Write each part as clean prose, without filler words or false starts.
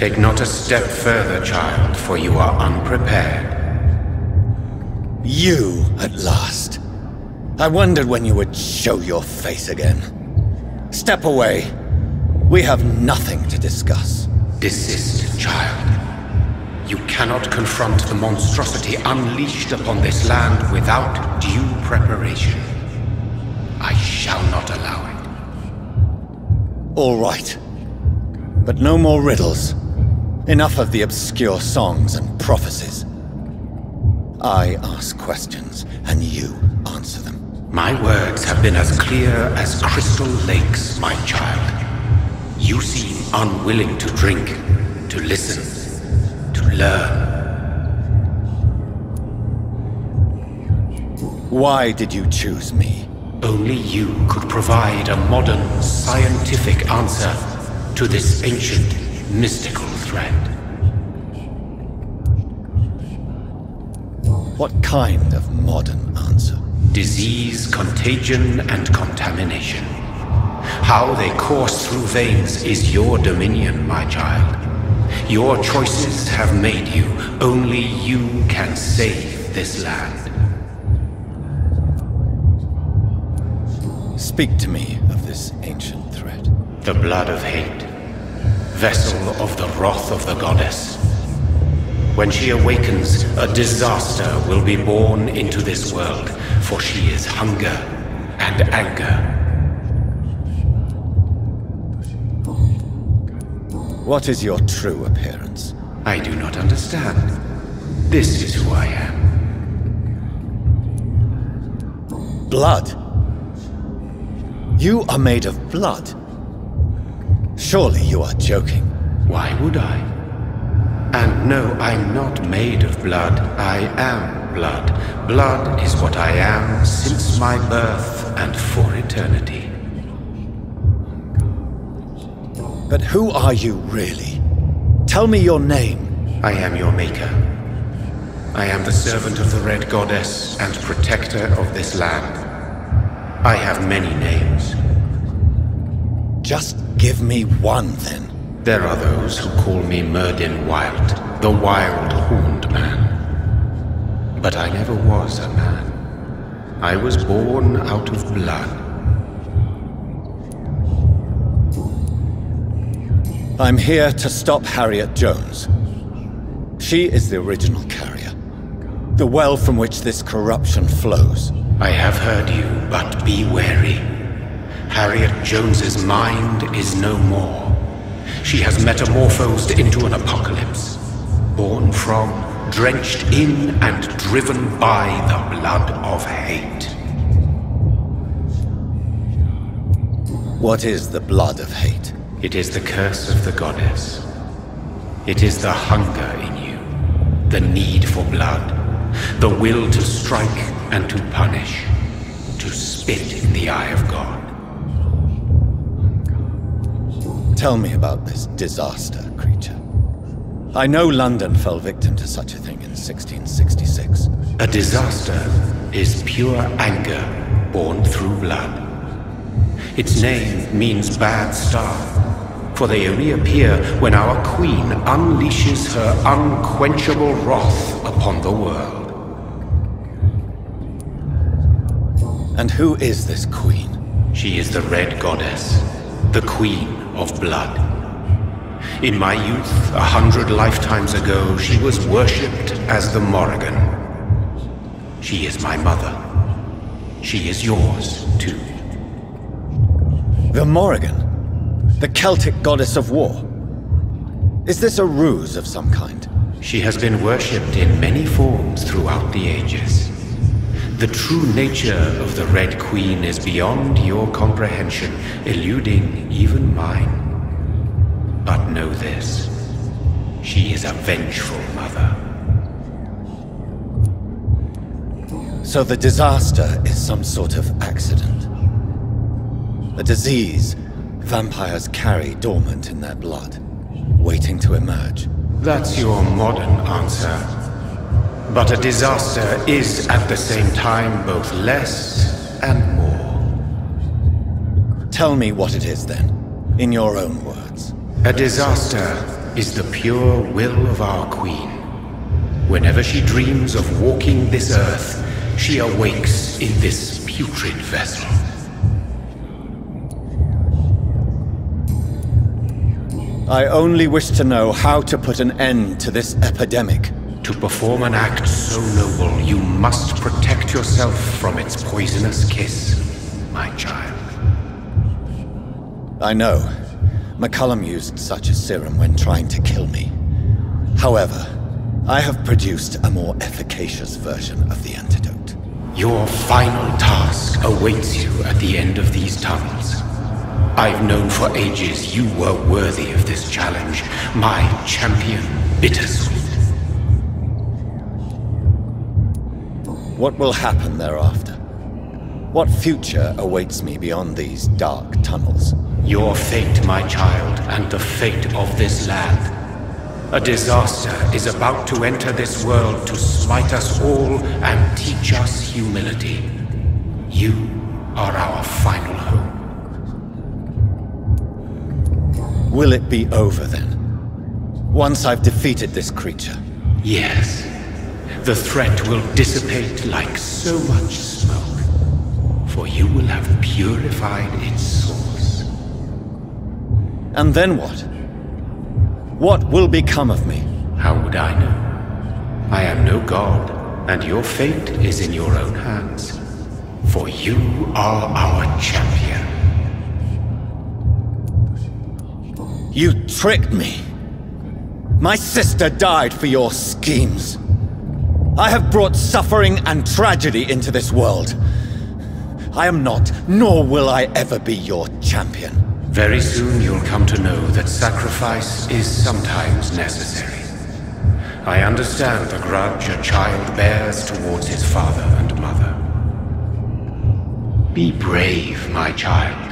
Take not a step further, child, for you are unprepared. You, at last. I wondered when you would show your face again. Step away. We have nothing to discuss. Desist, child. You cannot confront the monstrosity unleashed upon this land without due preparation. I shall not allow it. All right. But no more riddles. Enough of the obscure songs and prophecies. I ask questions, and you answer them. My words have been as clear as crystal lakes, my child. You seem unwilling to drink, to listen, to learn. Why did you choose me? Only you could provide a modern, scientific answer to this ancient, mystical threat. What kind of modern answer? Disease, contagion, and contamination. How they course through veins is your dominion, my child. Your choices have made you. Only you can save this land. Speak to me of this ancient threat. The blood of hate. Vessel of the wrath of the goddess. When she awakens, a disaster will be born into this world, for she is hunger and anger. What is your true appearance? I do not understand. This is who I am. Blood? You are made of blood. Surely you are joking. Why would I? And no, I'm not made of blood. I am blood. Blood is what I am since my birth and for eternity. But who are you really? Tell me your name. I am your maker. I am the servant of the Red Goddess and protector of this land. I have many names. Just give me one, then. There are those who call me Myrddin Wild, the Wild Horned Man. But I never was a man. I was born out of blood. I'm here to stop Harriet Jones. She is the original carrier. The well from which this corruption flows. I have heard you, but be wary. Harriet Jones's mind is no more. She has metamorphosed into an apocalypse. Born from, drenched in, and driven by the blood of hate. What is the blood of hate? It is the curse of the goddess. It is the hunger in you, the need for blood, the will to strike and to punish, to spit in the eye of God. Tell me about this disaster, creature. I know London fell victim to such a thing in 1666. A disaster is pure anger born through blood. Its name means bad star, for they only appear when our queen unleashes her unquenchable wrath upon the world. And who is this queen? She is the Red Goddess, the queen of blood. In my youth, 100 lifetimes ago, she was worshipped as the Morrigan. She is my mother. She is yours, too. The Morrigan? The Celtic goddess of war? Is this a ruse of some kind? She has been worshipped in many forms throughout the ages. The true nature of the Red Queen is beyond your comprehension, eluding even mine. But know this, she is a vengeful mother. So the disaster is some sort of accident. A disease vampires carry dormant in their blood, waiting to emerge. That's your modern answer. But a disaster is at the same time both less and more. Tell me what it is then, in your own words. A disaster is the pure will of our queen. Whenever she dreams of walking this earth, she awakes in this putrid vessel. I only wish to know how to put an end to this epidemic. To perform an act so noble, you must protect yourself from its poisonous kiss, my child. I know. McCullum used such a serum when trying to kill me. However, I have produced a more efficacious version of the antidote. Your final task awaits you at the end of these tunnels. I've known for ages you were worthy of this challenge, my champion, Bittersweet. What will happen thereafter? What future awaits me beyond these dark tunnels? Your fate, my child, and the fate of this land. A disaster is about to enter this world to smite us all and teach us humility. You are our final hope. Will it be over then? Once I've defeated this creature? Yes. The threat will dissipate like so much smoke, for you will have purified its source. And then what? What will become of me? How would I know? I am no god, and your fate is in your own hands. For you are our champion. You tricked me! My sister died for your schemes. I have brought suffering and tragedy into this world. I am not, nor will I ever be your champion. Very soon you'll come to know that sacrifice is sometimes necessary. I understand the grudge a child bears towards his father and mother. Be brave, my child.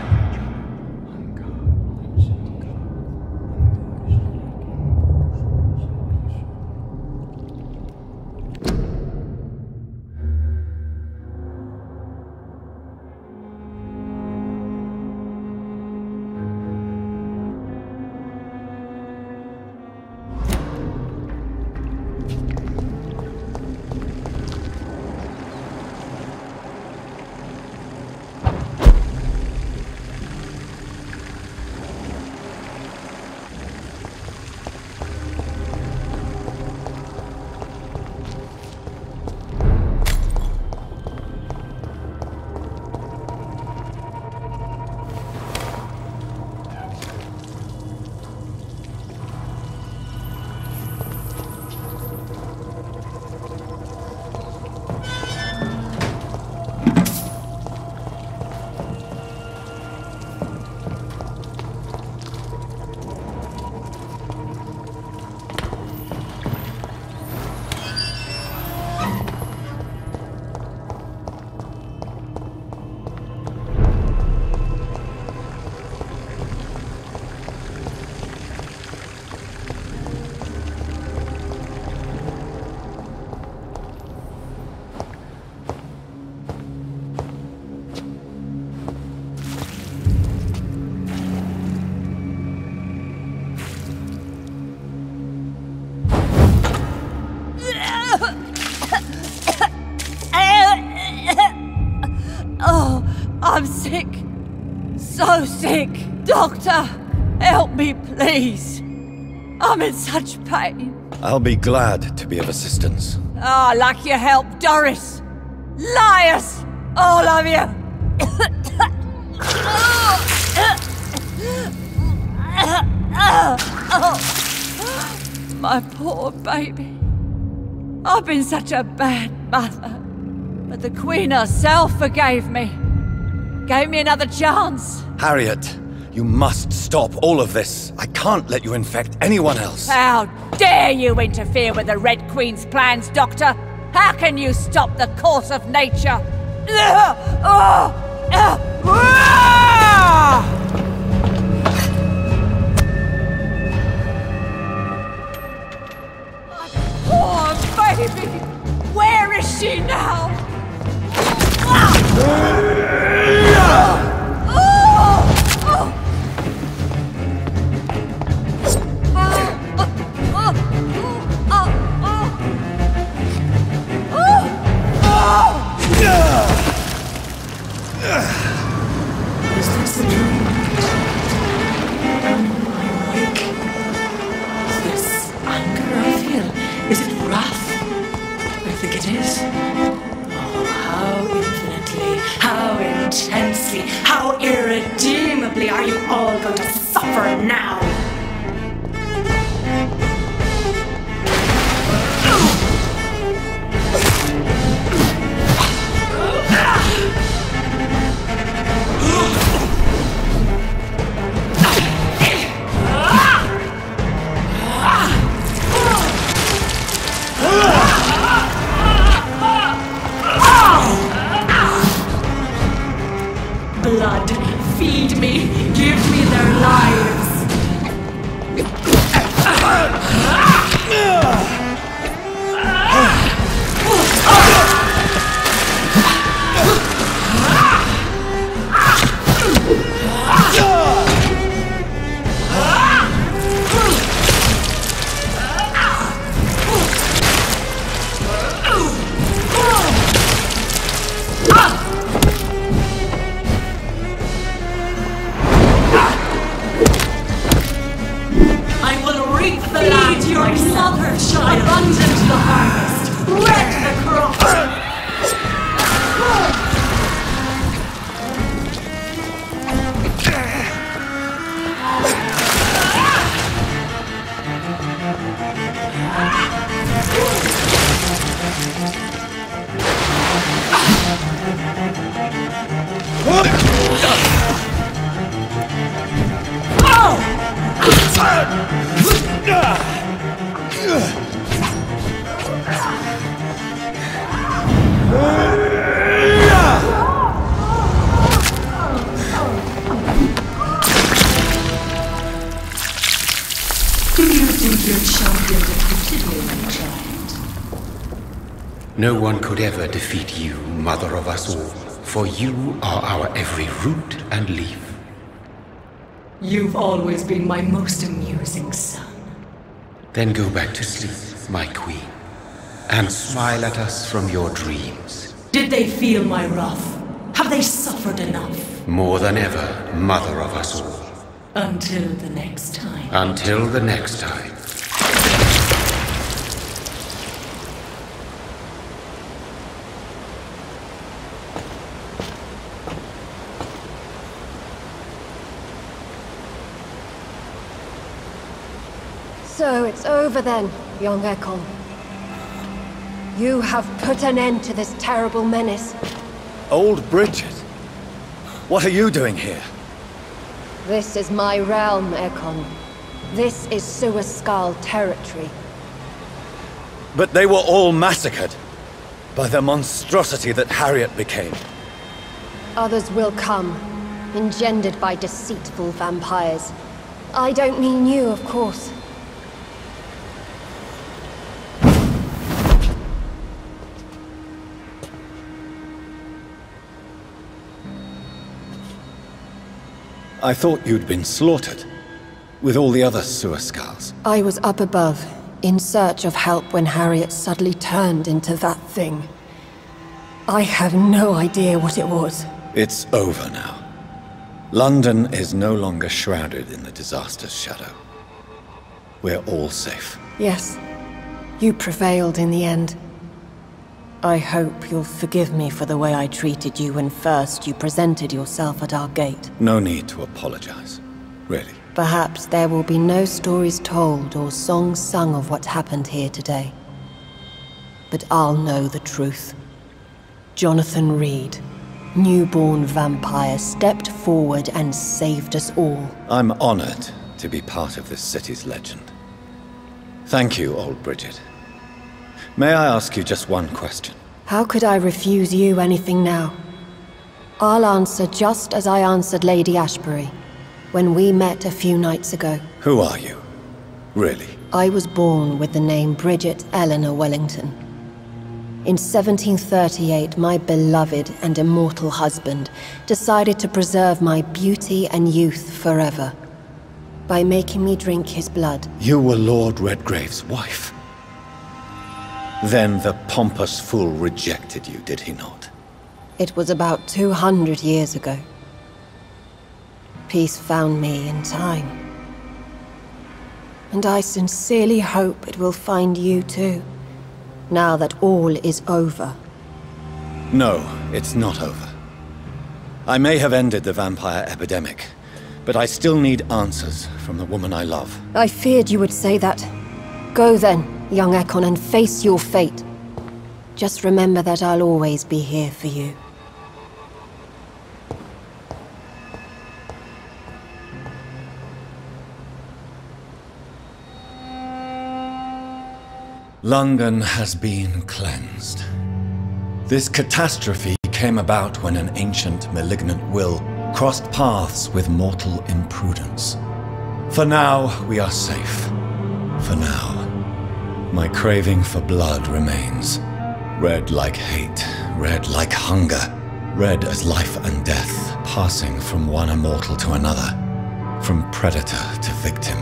I'm sick. So sick. Doctor, help me, please. I'm in such pain. I'll be glad to be of assistance. Ah, like your help, Doris. Liars! All of you! My poor baby. I've been such a bad mother. But the Queen herself forgave me. Gave me another chance. Harriet, you must stop all of this. I can't let you infect anyone else. How dare you interfere with the Red Queen's plans, Doctor? How can you stop the course of nature? Poor baby! Where is she now? Is this a dream? Awake? Is this anger I feel? Is it wrath? I think it is. Oh, how infinitely, how intensely, how irredeemably are you all going to suffer now? Blood, feed me, give me their lives. Abundant the harvest, wreck the crop. Do you think your champion defeated me, my child? No one could ever defeat you, mother of us all, for you are our every root and leaf. You've always been my most amusing son. Then go back to sleep, my queen, and smile at us from your dreams. Did they feel my wrath? Have they suffered enough? More than ever, mother of us all. Until the next time. Until the next time. So it's over then, young Ekon. You have put an end to this terrible menace. Old Bridget? What are you doing here? This is my realm, Ekon. This is Suaskal territory. But they were all massacred by the monstrosity that Harriet became. Others will come, engendered by deceitful vampires. I don't mean you, of course. I thought you'd been slaughtered, with all the other Suaskals. I was up above, in search of help when Harriet suddenly turned into that thing. I have no idea what it was. It's over now. London is no longer shrouded in the disaster's shadow. We're all safe. Yes, you prevailed in the end. I hope you'll forgive me for the way I treated you when first you presented yourself at our gate. No need to apologize, really. Perhaps there will be no stories told or songs sung of what happened here today. But I'll know the truth. Jonathan Reed, newborn vampire, stepped forward and saved us all. I'm honored to be part of this city's legend. Thank you, old Bridget. May I ask you just one question? How could I refuse you anything now? I'll answer just as I answered Lady Ashbury when we met a few nights ago. Who are you? Really? I was born with the name Bridget Eleanor Wellington. In 1738, my beloved and immortal husband decided to preserve my beauty and youth forever by making me drink his blood. You were Lord Redgrave's wife. Then the pompous fool rejected you, did he not? It was about 200 years ago. Peace found me in time. And I sincerely hope it will find you too, now that all is over. No, it's not over. I may have ended the vampire epidemic, but I still need answers from the woman I love. I feared you would say that. Go then, young Ekon, and face your fate. Just remember that I'll always be here for you. London has been cleansed. This catastrophe came about when an ancient, malignant will crossed paths with mortal imprudence. For now, we are safe. For now. My craving for blood remains. Red like hate, red like hunger. Red as life and death, passing from one immortal to another. From predator to victim.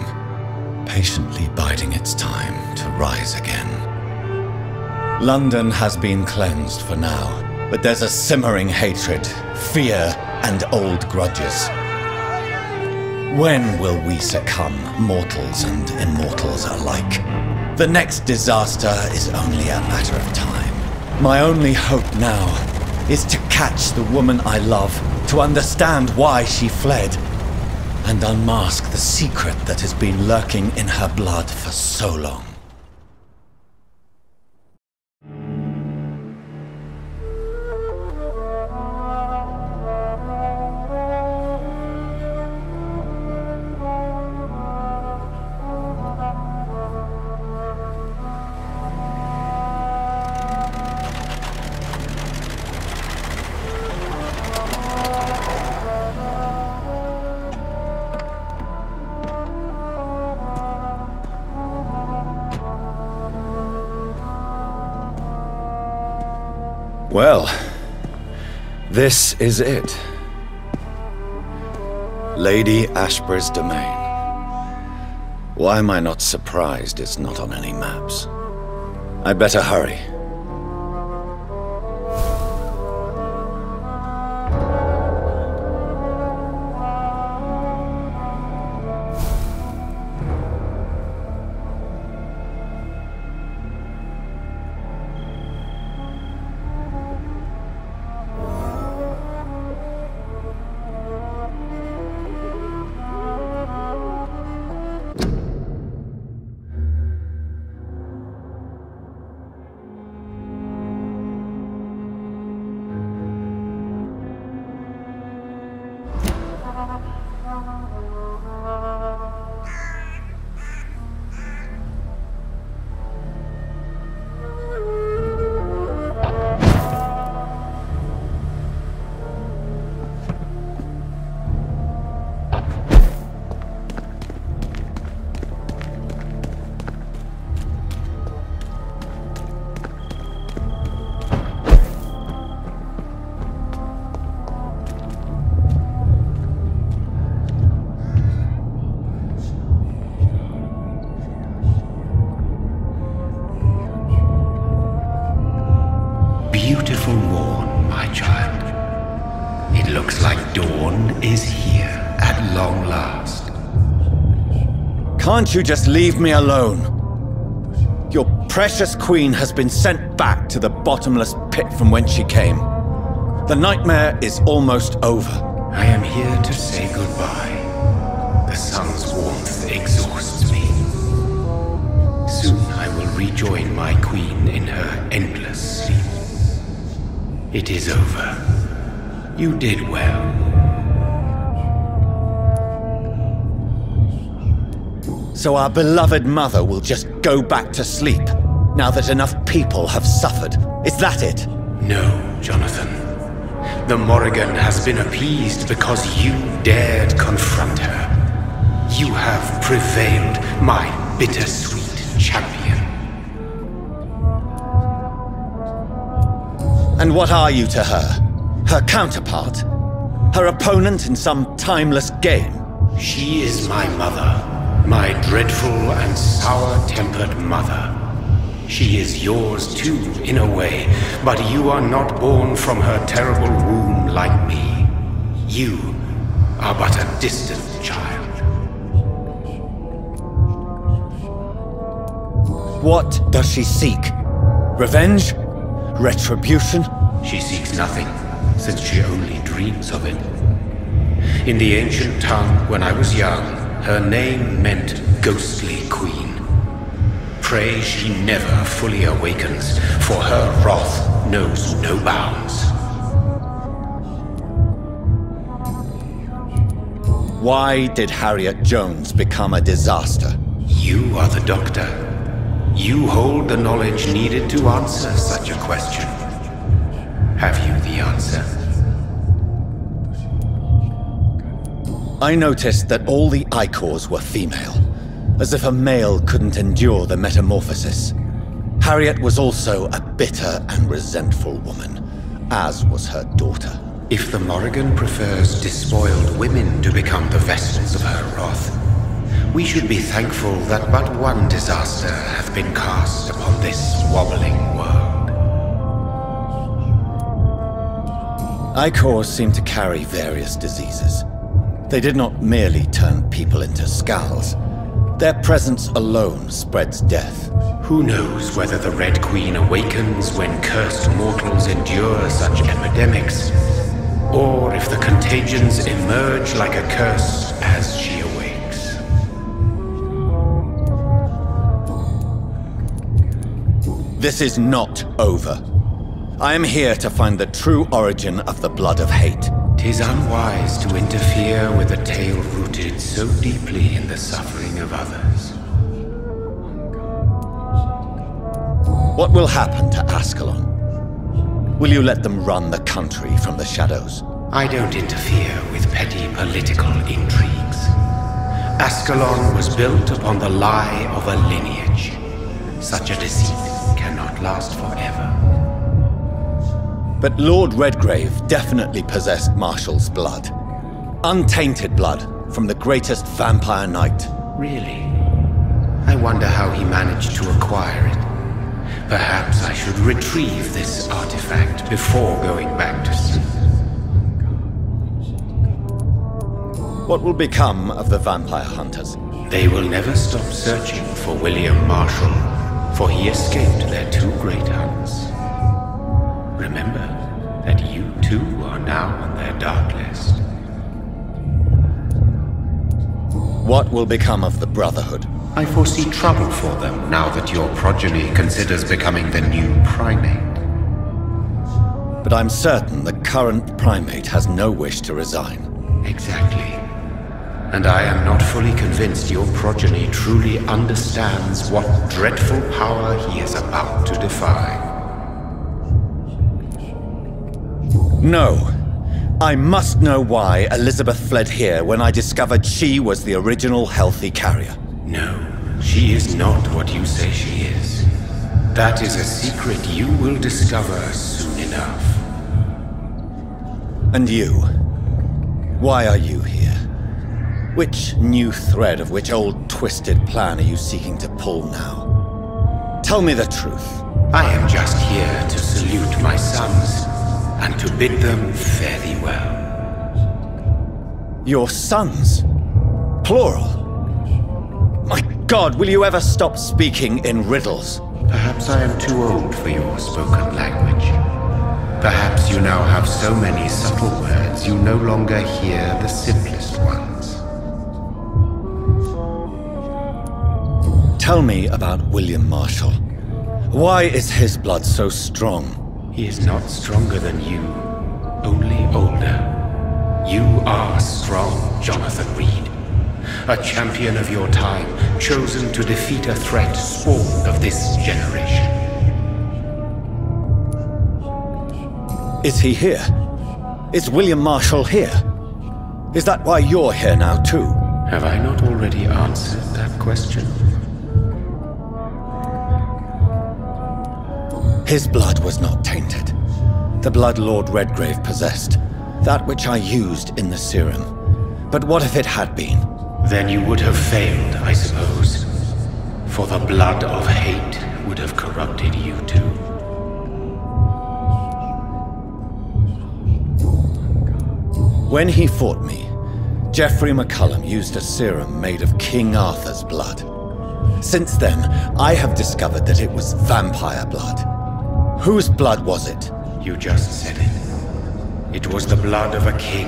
Patiently biding its time to rise again. London has been cleansed for now, but there's a simmering hatred, fear, and old grudges. When will we succumb, mortals and immortals alike? The next disaster is only a matter of time. My only hope now is to catch the woman I love, to understand why she fled, and unmask the secret that has been lurking in her blood for so long. Well, this is it. Lady Ashbur's domain. Why am I not surprised it's not on any maps? I'd better hurry. Beautiful morn, my child. It looks like dawn is here at long last. Can't you just leave me alone? Your precious queen has been sent back to the bottomless pit from whence she came. The nightmare is almost over. I am here to say goodbye. The sun's warmth exhausts me. Soon I will rejoin my queen in her endless sleep. It is over. You did well. So our beloved mother will just go back to sleep, now that enough people have suffered. Is that it? No, Jonathan. The Morrigan has been appeased because you dared confront her. You have prevailed, my bittersweet champion. And what are you to her? Her counterpart? Her opponent in some timeless game? She is my mother. My dreadful and sour-tempered mother. She is yours too, in a way, but you are not born from her terrible womb like me. You are but a distant child. What does she seek? Revenge? Retribution? She seeks nothing, since she only dreams of it. In the ancient tongue, when I was young, her name meant Ghostly Queen. Pray she never fully awakens, for her wrath knows no bounds. Why did Harriet Jones become a disaster? You are the doctor. You hold the knowledge needed to answer such a question. Have you the answer? I noticed that all the Icors were female, as if a male couldn't endure the metamorphosis. Harriet was also a bitter and resentful woman, as was her daughter. If the Morrigan prefers despoiled women to become the vessels of her wrath, we should be thankful that but one disaster hath been cast upon this wobbling world. Icors seem to carry various diseases. They did not merely turn people into skulls. Their presence alone spreads death. Who knows whether the Red Queen awakens when cursed mortals endure such epidemics, or if the contagions emerge like a curse as she awakes. This is not over. I am here to find the true origin of the blood of hate. 'Tis unwise to interfere with a tale rooted so deeply in the suffering of others. What will happen to Ascalon? Will you let them run the country from the shadows? I don't interfere with petty political intrigues. Ascalon was built upon the lie of a lineage. Such a deceit cannot last forever. But Lord Redgrave definitely possessed Marshall's blood. Untainted blood from the greatest vampire knight. Really? I wonder how he managed to acquire it. Perhaps I should retrieve this artifact before going back to sleep. What will become of the vampire hunters? They will never stop searching for William Marshall, for he escaped their two great hunts. Remember that you too are now on their dark list. What will become of the Brotherhood? I foresee trouble for them now that your progeny considers becoming the new primate. But I'm certain the current primate has no wish to resign. Exactly. And I am not fully convinced your progeny truly understands what dreadful power he is about to defy. No. I must know why Elizabeth fled here when I discovered she was the original healthy carrier. No, she is not what you say she is. That is a secret you will discover soon enough. And you? Why are you here? Which new thread of which old twisted plan are you seeking to pull now? Tell me the truth. I am just here to salute my sons, and to bid them fare thee well. Your sons? Plural? My God, will you ever stop speaking in riddles? Perhaps I am too old for your spoken language. Perhaps you now have so many subtle words you no longer hear the simplest ones. Tell me about William Marshall. Why is his blood so strong? He is not stronger than you, only older. You are strong, Jonathan Reed. A champion of your time, chosen to defeat a threat spawned of this generation. Is he here? Is William Marshall here? Is that why you're here now too? Have I not already answered that question? His blood was not tainted. The blood Lord Redgrave possessed. That which I used in the serum. But what if it had been? Then you would have failed, I suppose. For the blood of hate would could have corrupted you too. When he fought me, Geoffrey McCullum used a serum made of King Arthur's blood. Since then, I have discovered that it was vampire blood. Whose blood was it? You just said it. It was the blood of a king.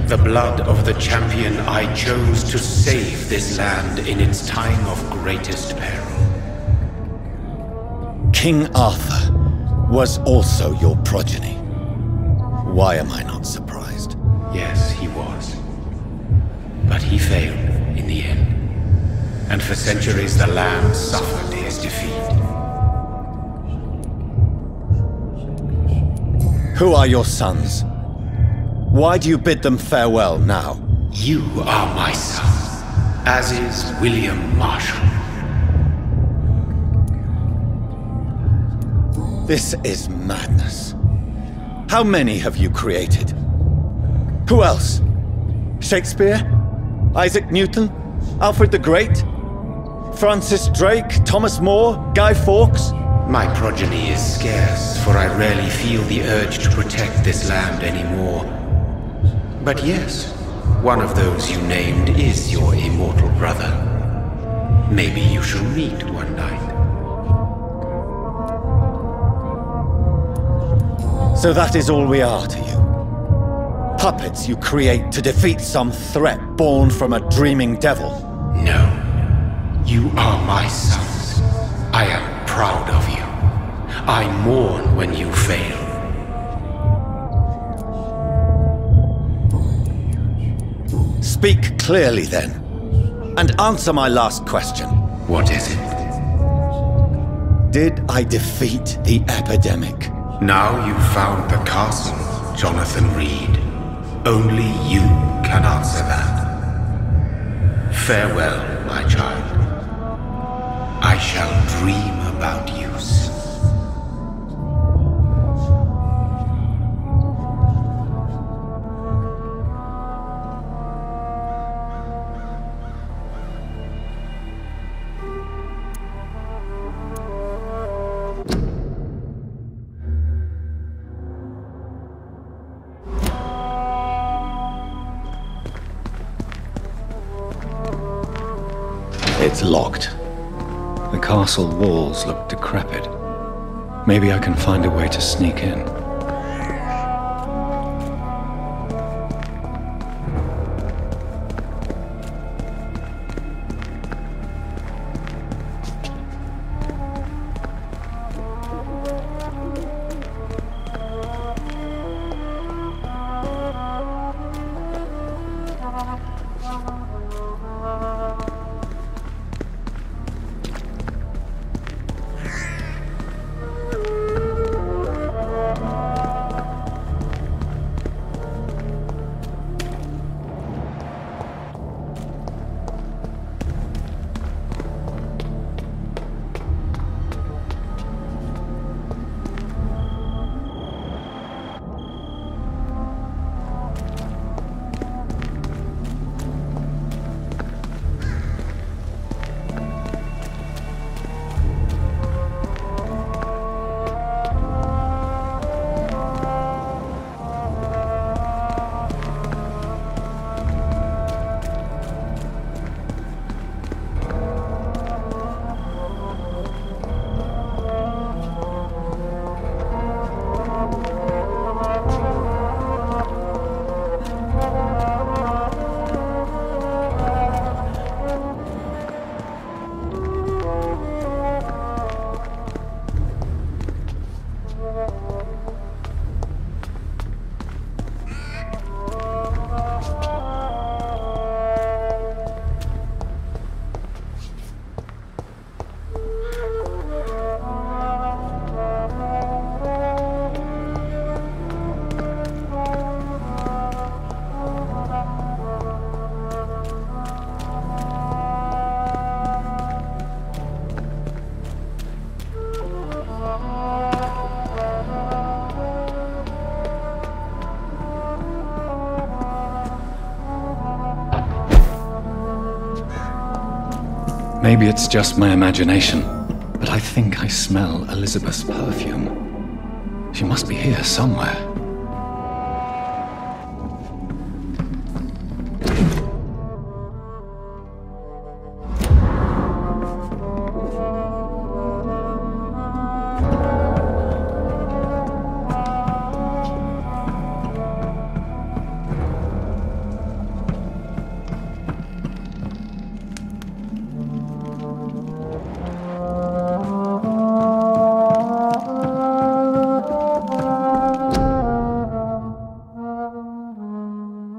The blood of the champion I chose to save this land in its time of greatest peril. King Arthur was also your progeny. Why am I not surprised? Yes, he was. But he failed in the end. And for centuries the land suffered his defeat. Who are your sons? Why do you bid them farewell now? You are my son, as is William Marshall. This is madness. How many have you created? Who else? Shakespeare? Isaac Newton? Alfred the Great? Francis Drake? Thomas More? Guy Fawkes? My progeny is scarce, for I rarely feel the urge to protect this land anymore. But yes, one of those you named is your immortal brother. Maybe you shall meet one night. So that is all we are to you? Puppets you create to defeat some threat born from a dreaming devil? No. You are my sons. I am proud of you. I mourn when you fail. Speak clearly then, and answer my last question. What is it? Did I defeat the epidemic? Now you've found the castle, Jonathan Reed. Only you can answer that. Farewell, my child. I shall dream about you soon. It's locked. The castle walls look decrepit. Maybe I can find a way to sneak in. Maybe it's just my imagination, but I think I smell Elizabeth's perfume. She must be here somewhere.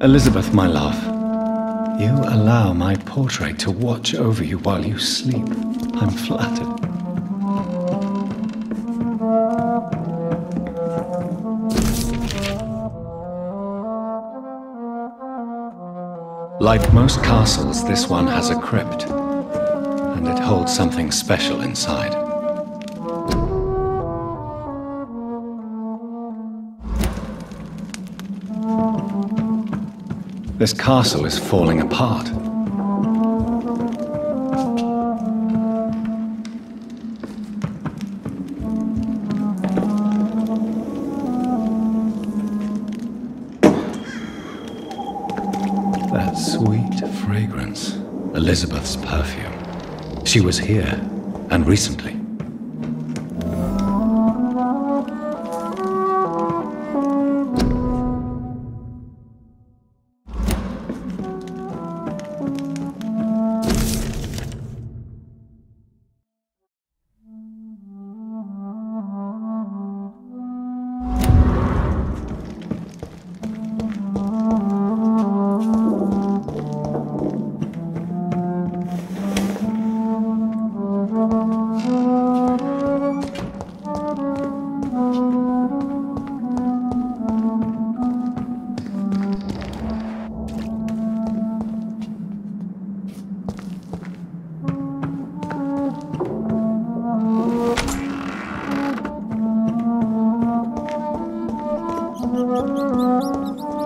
Elizabeth, my love, you allow my portrait to watch over you while you sleep. I'm flattered. Like most castles, this one has a crypt, and it holds something special inside. This castle is falling apart. That sweet fragrance, Elizabeth's perfume. She was here, and recently.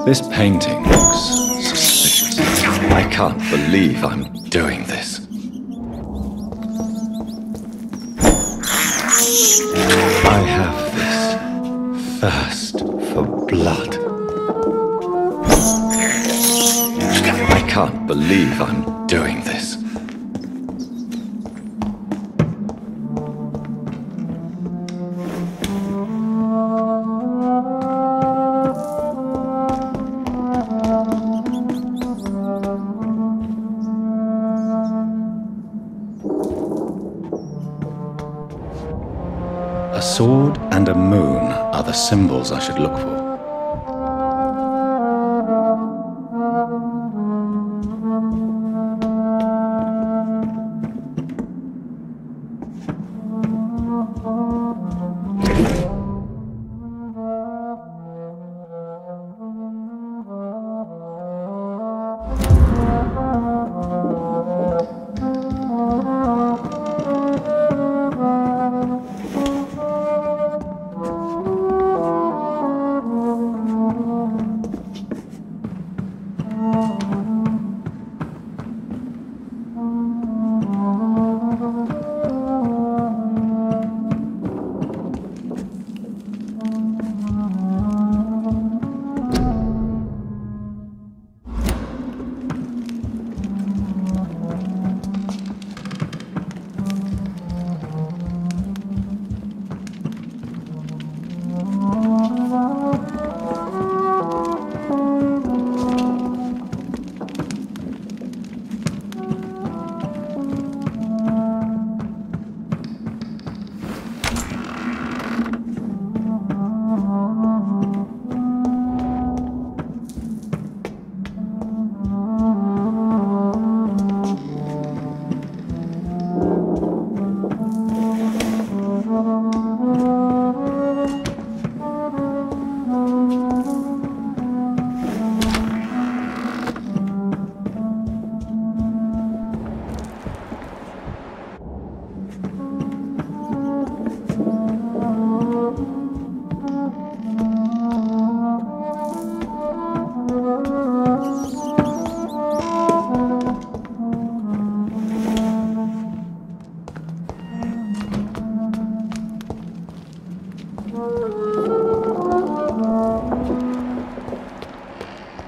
This painting looks suspicious. I can't believe I'm doing this. I have this thirst for blood. I can't believe I'm doing this. A sword and a moon are the symbols I should look for.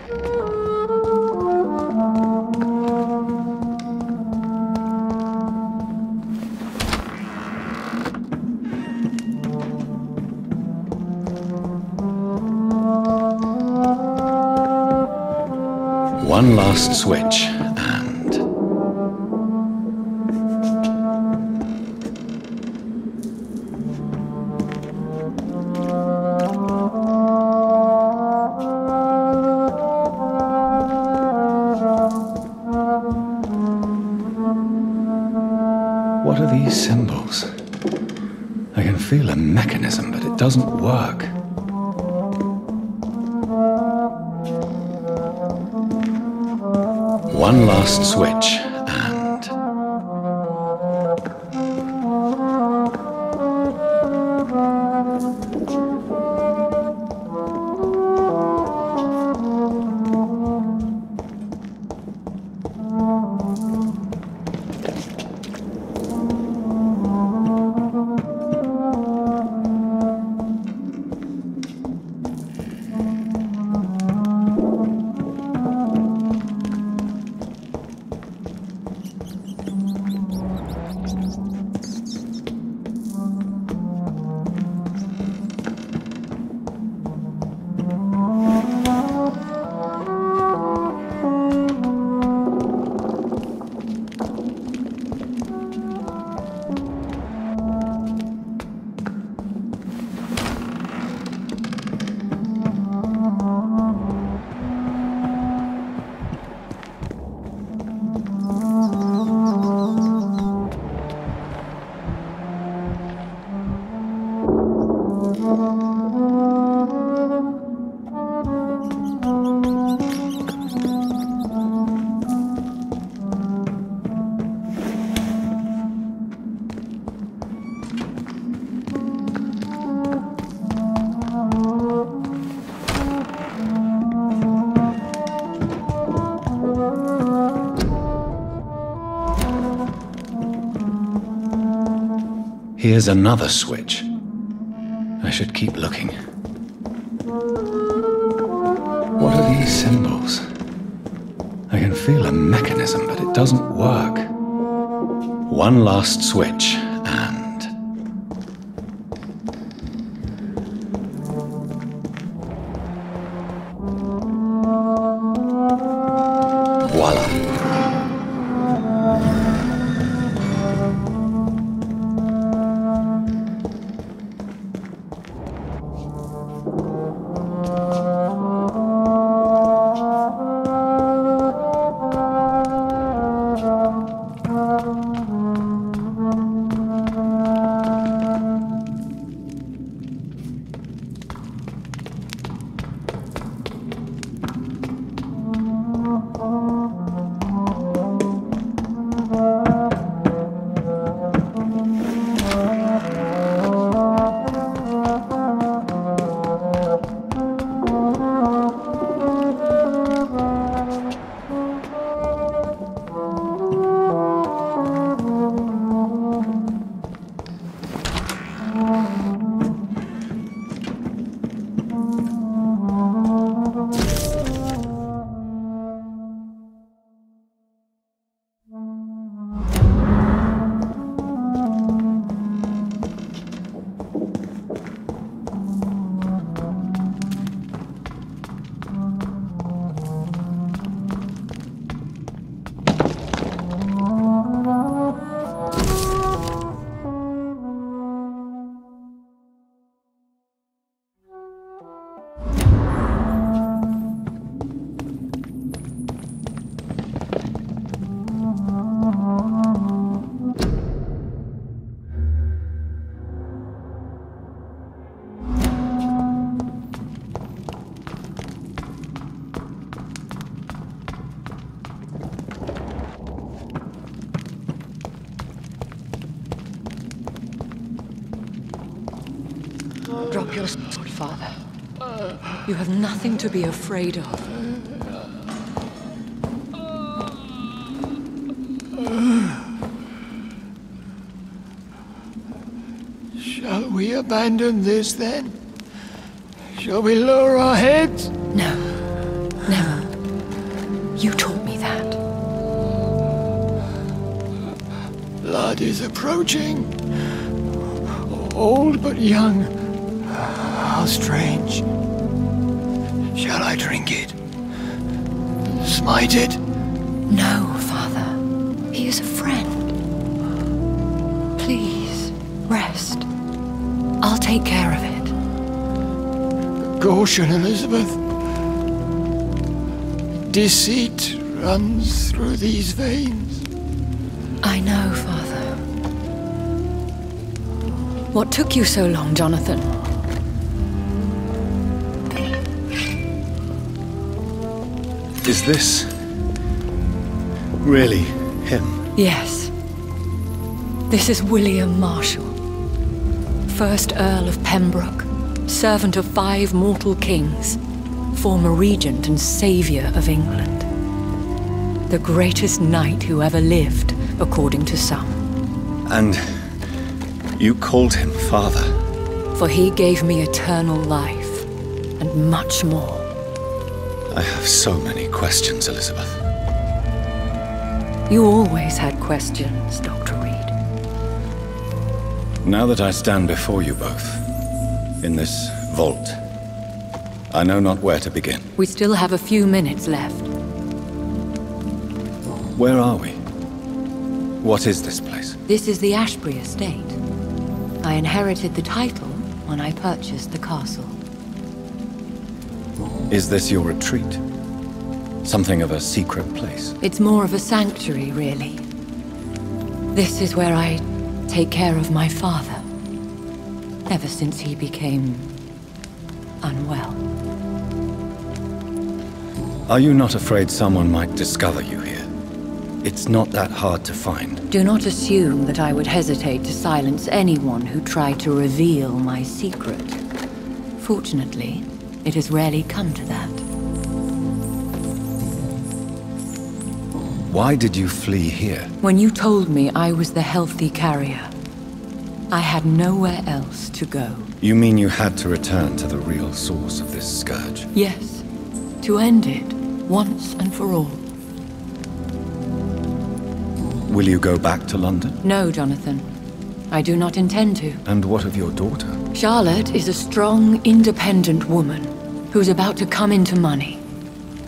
One last switch, and... What are these symbols? I can feel a mechanism, but it doesn't work. One last switch, and... Here's another switch. I should keep looking. What are these symbols? I can feel a mechanism, but it doesn't work. One last switch, and... voila. Drop your sword, Father. You have nothing to be afraid of. Shall we abandon this then? Shall we lower our heads? No. Never. You taught me that. Blood is approaching. Old but young. How strange. Shall I drink it? Smite it? No, Father. He is a friend. Please, rest. I'll take care of it. Caution, Elizabeth. Deceit runs through these veins. I know, Father. What took you so long, Jonathan? Is this really him? Yes. This is William Marshall, 1st Earl of Pembroke, servant of 5 mortal kings, former regent and saviour of England. The greatest knight who ever lived, according to some. And you called him father? For he gave me eternal life, and much more. I have so many questions, Elizabeth. You always had questions, Dr. Reed. Now that I stand before you both, in this vault, I know not where to begin. We still have a few minutes left. Where are we? What is this place? This is the Ashbury estate. I inherited the title when I purchased the castle. Is this your retreat? Something of a secret place? It's more of a sanctuary, really. This is where I take care of my father. Ever since he became unwell. Are you not afraid someone might discover you here? It's not that hard to find. Do not assume that I would hesitate to silence anyone who tried to reveal my secret. Fortunately, it has rarely come to that. Why did you flee here? When you told me I was the healthy carrier, I had nowhere else to go. You mean you had to return to the real source of this scourge? Yes, to end it, once and for all. Will you go back to London? No, Jonathan. I do not intend to. And what of your daughter? Charlotte is a strong, independent woman who's about to come into money.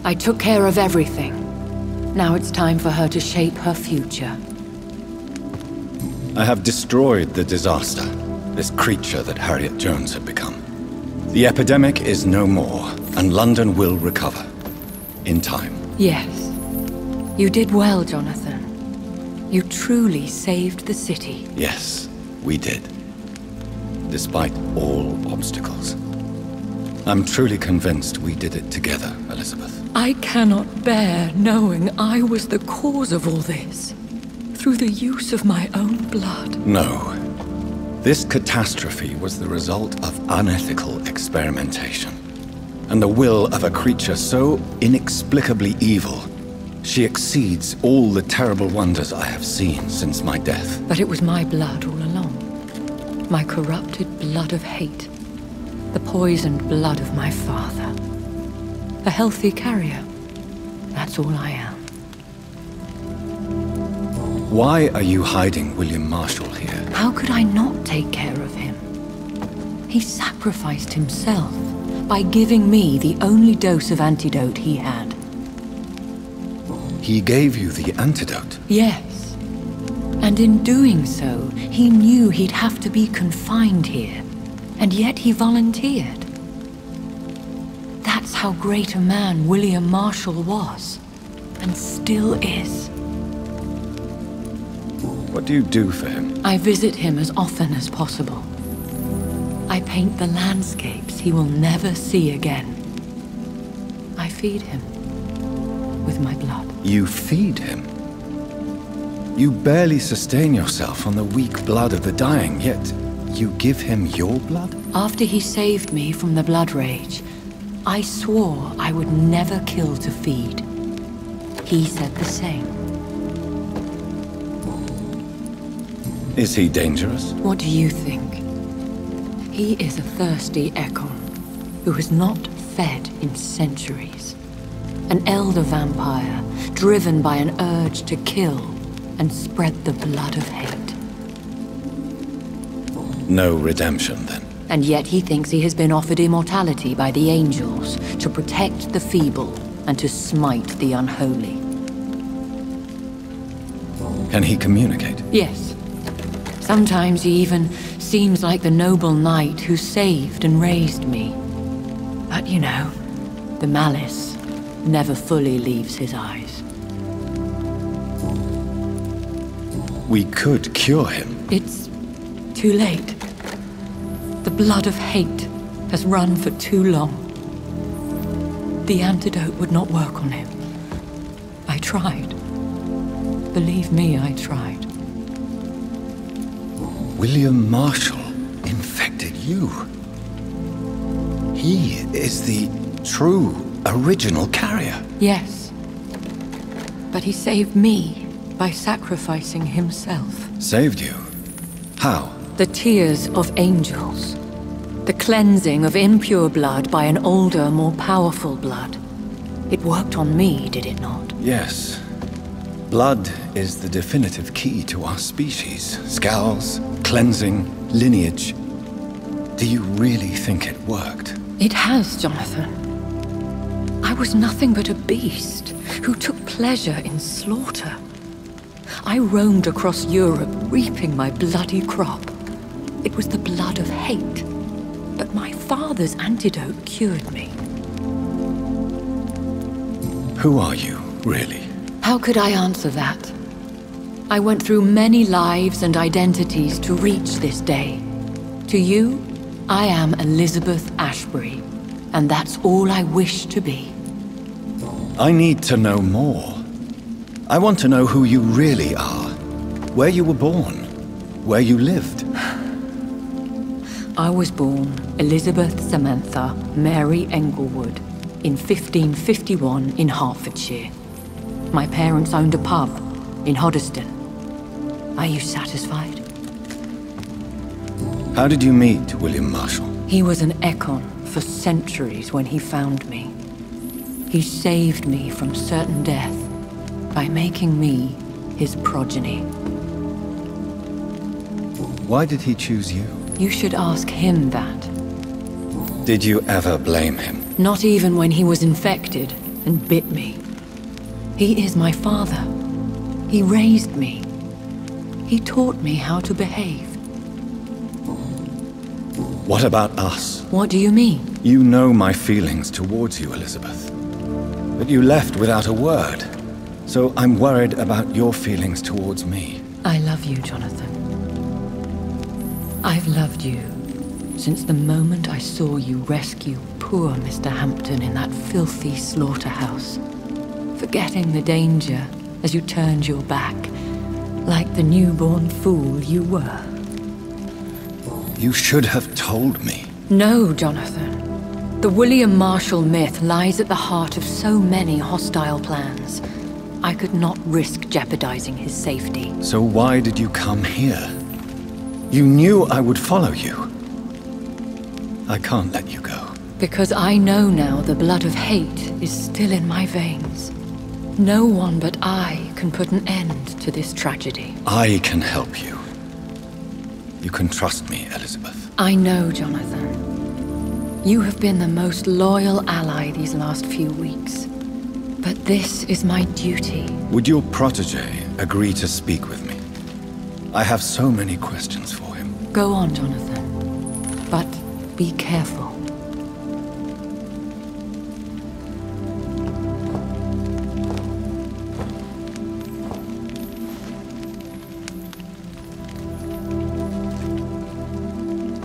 I took care of everything. Now it's time for her to shape her future. I have destroyed the disaster, this creature that Harriet Jones had become. The epidemic is no more, and London will recover. In time. Yes. You did well, Jonathan. You truly saved the city. Yes, we did. Despite all obstacles. I'm truly convinced we did it together, Elizabeth. I cannot bear knowing I was the cause of all this. Through the use of my own blood. No. This catastrophe was the result of unethical experimentation. And the will of a creature so inexplicably evil, she exceeds all the terrible wonders I have seen since my death. But it was my blood all along. My corrupted blood of hate. The poisoned blood of my father. A healthy carrier. That's all I am. Why are you hiding William Marshall here? How could I not take care of him? He sacrificed himself by giving me the only dose of antidote he had. He gave you the antidote? Yes. And in doing so, he knew he'd have to be confined here. And yet he volunteered. That's how great a man William Marshall was. And still is. What do you do for him? I visit him as often as possible. I paint the landscapes he will never see again. I feed him with my blood. You feed him? You barely sustain yourself on the weak blood of the dying, yet you give him your blood? After he saved me from the blood rage, I swore I would never kill to feed. He said the same. Is he dangerous? What do you think? He is a thirsty echo who has not fed in centuries. An elder vampire, driven by an urge to kill and spread the blood of hate. No redemption, then? And yet he thinks he has been offered immortality by the angels to protect the feeble and to smite the unholy. Can he communicate? Yes. Sometimes he even seems like the noble knight who saved and raised me. But you know, the malice never fully leaves his eyes. We could cure him. It's too late. The blood of hate has run for too long. The antidote would not work on him. I tried. Believe me, I tried. William Marshall infected you. He is the true, original carrier. Yes. But he saved me by sacrificing himself. Saved you? How? The tears of angels. The cleansing of impure blood by an older, more powerful blood. It worked on me, did it not? Yes. Blood is the definitive key to our species. Scowls, cleansing, lineage. Do you really think it worked? It has, Jonathan. I was nothing but a beast who took pleasure in slaughter. I roamed across Europe, reaping my bloody crop. It was the blood of hate. But my father's antidote cured me. Who are you, really? How could I answer that? I went through many lives and identities to reach this day. To you, I am Elizabeth Ashbury, and that's all I wish to be. I need to know more. I want to know who you really are. Where you were born. Where you lived. I was born Elizabeth Samantha Mary Englewood in 1551 in Hertfordshire. My parents owned a pub in Hoddesdon. Are you satisfied? How did you meet William Marshall? He was an Econ for centuries when he found me. He saved me from certain death by making me his progeny. Why did he choose you? You should ask him that. Did you ever blame him? Not even when he was infected and bit me. He is my father. He raised me. He taught me how to behave. What about us? What do you mean? You know my feelings towards you, Elizabeth. But you left without a word. So I'm worried about your feelings towards me. I love you, Jonathan. I've loved you since the moment I saw you rescue poor Mr. Hampton in that filthy slaughterhouse, forgetting the danger as you turned your back, like the newborn fool you were. You should have told me. No, Jonathan. The William Marshall myth lies at the heart of so many hostile plans. I could not risk jeopardizing his safety. So why did you come here? You knew I would follow you. I can't let you go. Because I know now the blood of hate is still in my veins. No one but I can put an end to this tragedy. I can help you. You can trust me, Elizabeth. I know, Jonathan. You have been the most loyal ally these last few weeks. But this is my duty. Would your protege agree to speak with me? I have so many questions for him. Go on, Jonathan. But be careful.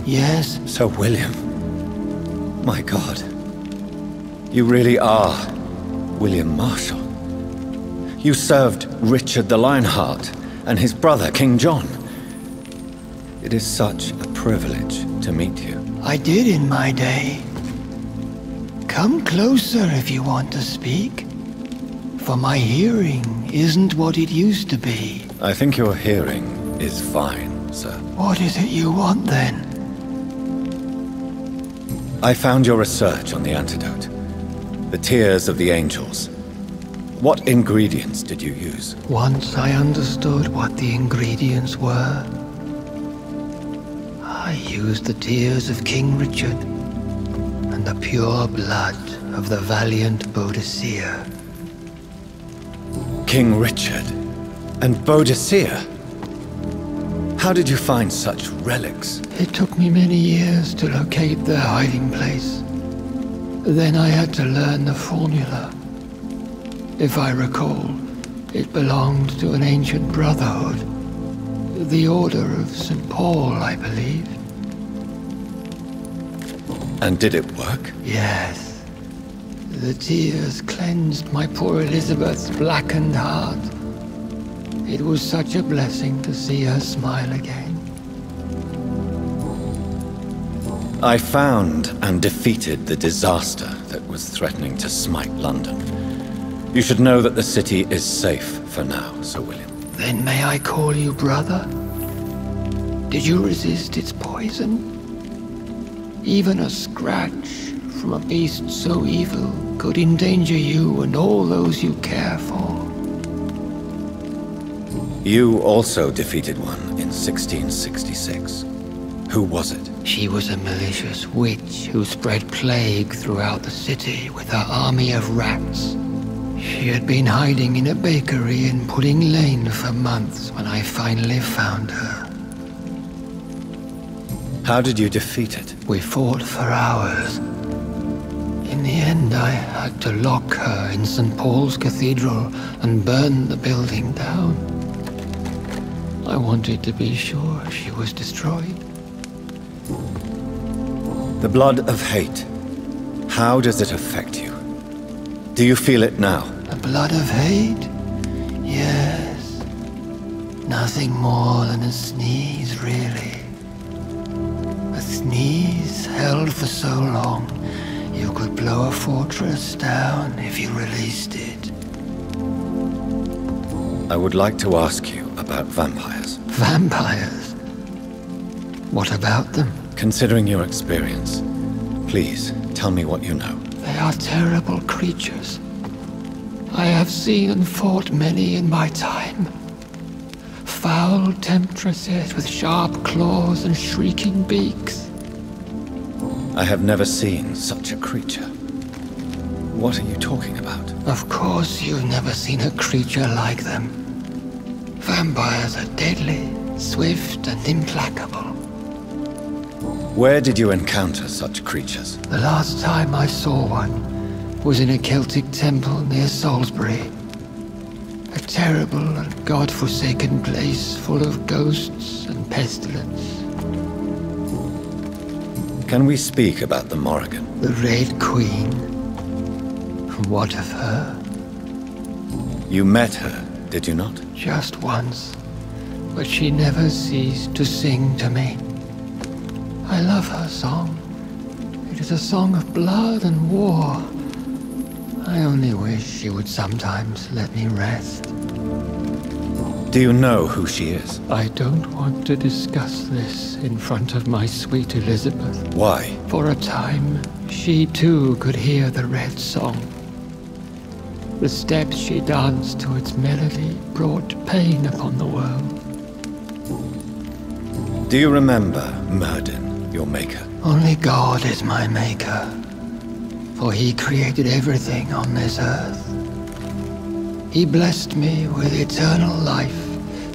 Yes? Sir William. My God. You really are William Marshall. You served Richard the Lionheart and his brother, King John. It is such a privilege to meet you. I did in my day. Come closer if you want to speak. For my hearing isn't what it used to be. I think your hearing is fine, sir. What is it you want then? I found your research on the antidote. The tears of the angels. What ingredients did you use? Once I understood what the ingredients were, I used the tears of King Richard and the pure blood of the valiant Boadicea. King Richard and Boadicea? How did you find such relics? It took me many years to locate their hiding place. Then I had to learn the formula. If I recall, it belonged to an ancient brotherhood. The Order of St. Paul, I believe. And did it work? Yes. The tears cleansed my poor Elizabeth's blackened heart. It was such a blessing to see her smile again. I found and defeated the disaster that was threatening to smite London. You should know that the city is safe for now, Sir William. Then may I call you brother? Did you resist its poison? Even a scratch from a beast so evil could endanger you and all those you care for. You also defeated one in 1666. Who was it? She was a malicious witch who spread plague throughout the city with her army of rats. She had been hiding in a bakery in Pudding Lane for months when I finally found her. How did you defeat it? We fought for hours. In the end, I had to lock her in St. Paul's Cathedral and burn the building down. I wanted to be sure she was destroyed. The blood of hate. How does it affect you? Do you feel it now? The blood of hate? Yes. Nothing more than a sneeze, really. A sneeze held for so long, you could blow a fortress down if you released it. I would like to ask you about vampires. Vampires? What about them? Considering your experience, please tell me what you know. They are terrible creatures. I have seen and fought many in my time. Foul temptresses with sharp claws and shrieking beaks. I have never seen such a creature. What are you talking about? Of course you've never seen a creature like them. Vampires are deadly, swift and implacable. Where did you encounter such creatures? The last time I saw one was in a Celtic temple near Salisbury. A terrible and god-forsaken place full of ghosts and pestilence. Can we speak about the Morrigan? The Red Queen. What of her? You met her, did you not? Just once, but she never ceased to sing to me. I love her song. It is a song of blood and war. I only wish she would sometimes let me rest. Do you know who she is? I don't want to discuss this in front of my sweet Elizabeth. Why? For a time, she too could hear the Red Song. The steps she danced to its melody brought pain upon the world. Do you remember Myrddin, your maker? Only God is my maker, for he created everything on this earth. He blessed me with eternal life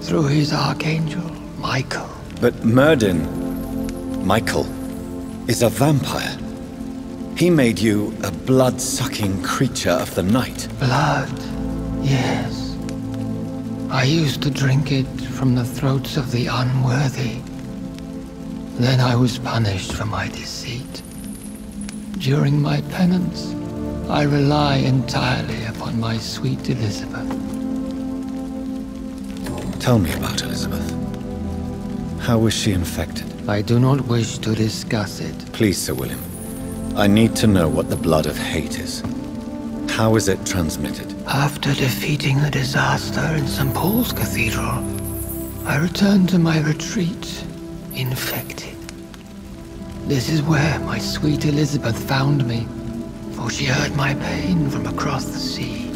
through his archangel, Michael. But Myrddin, Michael, is a vampire. He made you a blood-sucking creature of the night. Blood, yes. I used to drink it from the throats of the unworthy. Then I was punished for my deceit. During my penance, I rely entirely upon my sweet Elizabeth. Tell me about Elizabeth. How was she infected? I do not wish to discuss it. Please, Sir William. I need to know what the blood of hate is. How is it transmitted? After defeating the disaster in St. Paul's Cathedral, I returned to my retreat, infected. This is where my sweet Elizabeth found me, for she heard my pain from across the sea.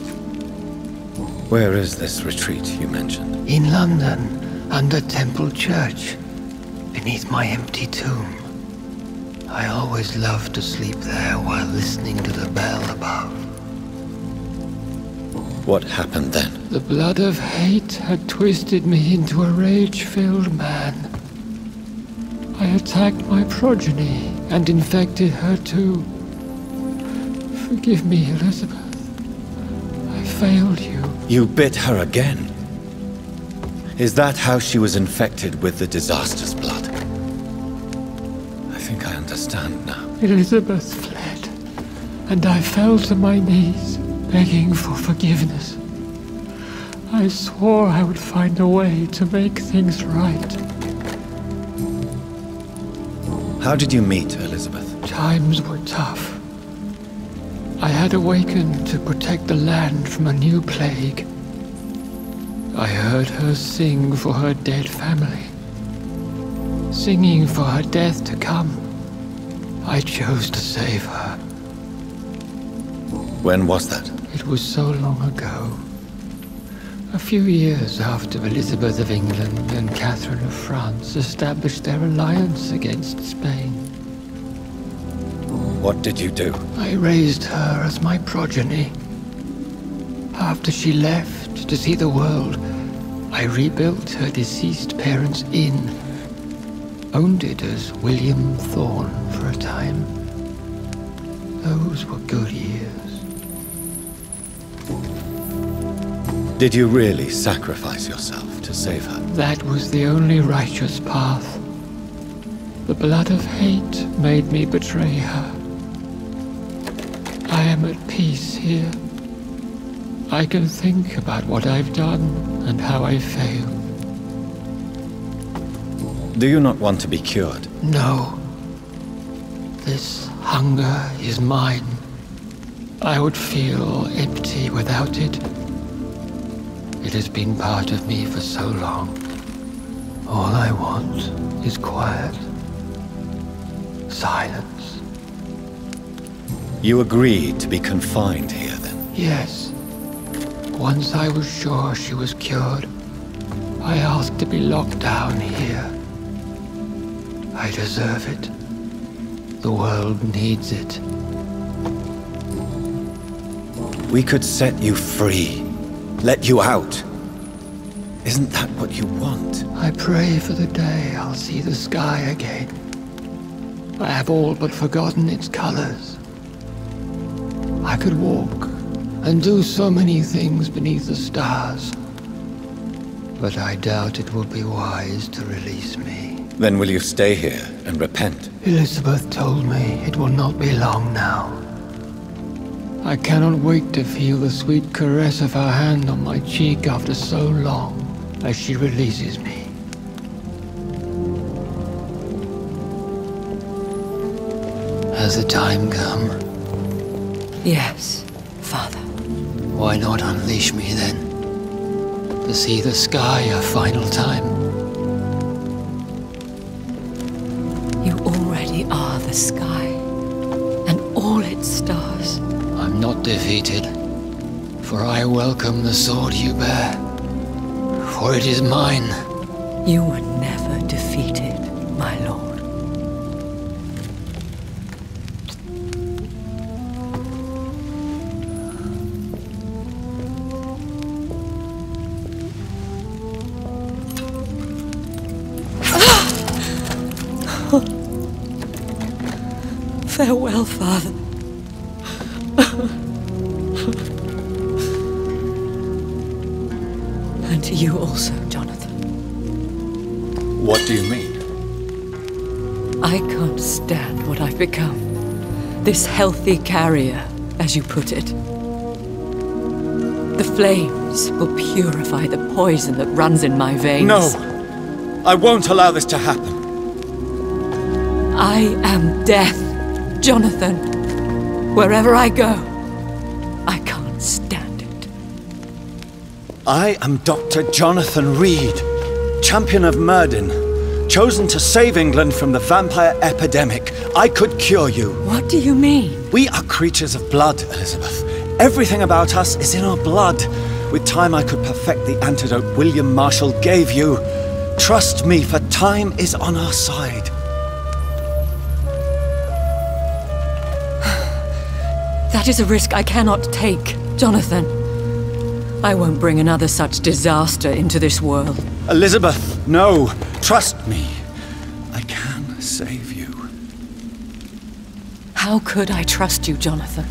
Where is this retreat you mentioned? In London, under Temple Church, beneath my empty tomb. I always loved to sleep there while listening to the bell above. What happened then? The blood of hate had twisted me into a rage-filled man. I attacked my progeny and infected her too. Forgive me, Elizabeth. I failed you. You bit her again? Is that how she was infected with the disaster's blood? I think I understand now. Elizabeth fled, and I fell to my knees, begging for forgiveness. I swore I would find a way to make things right. How did you meet Elizabeth? Times were tough. I had awakened to protect the land from a new plague. I heard her sing for her dead family. Singing for her death to come. I chose to save her. When was that? It was so long ago. A few years after Elizabeth of England and Catherine of France established their alliance against Spain. What did you do? I raised her as my progeny. After she left to see the world, I rebuilt her deceased parents' inn. Owned it as William Thorne for a time. Those were good years. Did you really sacrifice yourself to save her? That was the only righteous path. The blood of hate made me betray her. I am at peace here. I can think about what I've done and how I failed. Do you not want to be cured? No. This hunger is mine. I would feel empty without it. It has been part of me for so long. All I want is quiet. Silence. You agreed to be confined here, then? Yes. Once I was sure she was cured, I asked to be locked down here. I deserve it. The world needs it. We could set you free. Let you out. Isn't that what you want? I pray for the day I'll see the sky again. I have all but forgotten its colors. I could walk and do so many things beneath the stars. But I doubt it will be wise to release me. Then will you stay here and repent? Elizabeth told me it will not be long now. I cannot wait to feel the sweet caress of her hand on my cheek after so long as she releases me. Has the time come? Yes, Father. Why not unleash me then? To see the sky a final time. You already are the sky, and all its stars. I'm not defeated, for I welcome the sword you bear, for it is mine. You were never defeated, my lord. Farewell, Father. And to you also, Jonathan. What do you mean? I can't stand what I've become. This healthy carrier, as you put it. The flames will purify the poison that runs in my veins. No! I won't allow this to happen. I am death, Jonathan. Wherever I go, I can't stand it. I am Dr. Jonathan Reed, champion of Myrddin, chosen to save England from the vampire epidemic. I could cure you. What do you mean? We are creatures of blood, Elizabeth. Everything about us is in our blood. With time I could perfect the antidote William Marshall gave you. Trust me, for time is on our side. That is a risk I cannot take, Jonathan. I won't bring another such disaster into this world. Elizabeth, no. Trust me. I can save you. How could I trust you, Jonathan?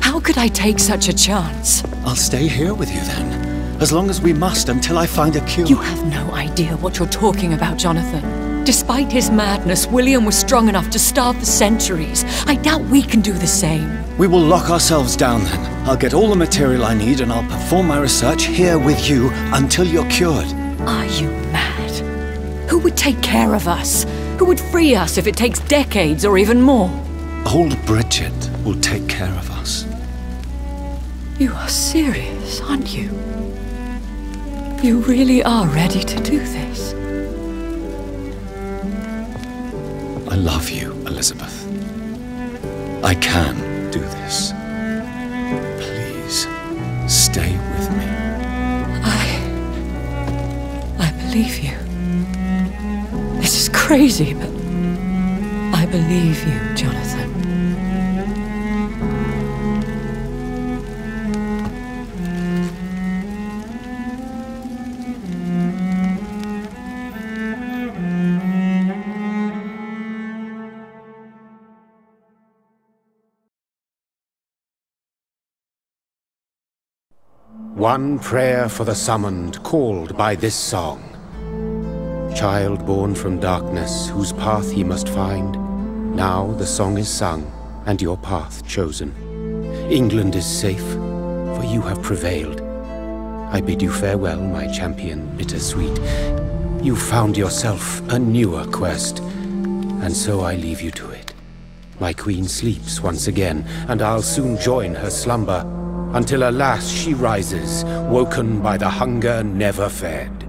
How could I take such a chance? I'll stay here with you then. As long as we must, until I find a cure. You have no idea what you're talking about, Jonathan. Despite his madness, William was strong enough to starve the centuries. I doubt we can do the same. We will lock ourselves down then. I'll get all the material I need and I'll perform my research here with you until you're cured. Are you mad? Who would take care of us? Who would free us if it takes decades or even more? Old Bridget will take care of us. You are serious, aren't you? You really are ready to do this? I love you, Elizabeth. I can do this. Please, stay with me. I believe you. This is crazy, but I believe you, Jonathan. One prayer for the summoned, called by this song. Child born from darkness, whose path ye must find. Now the song is sung, and your path chosen. England is safe, for you have prevailed. I bid you farewell, my champion bittersweet. You found yourself a newer quest, and so I leave you to it. My queen sleeps once again, and I'll soon join her slumber, until alas she rises, woken by the hunger never fed.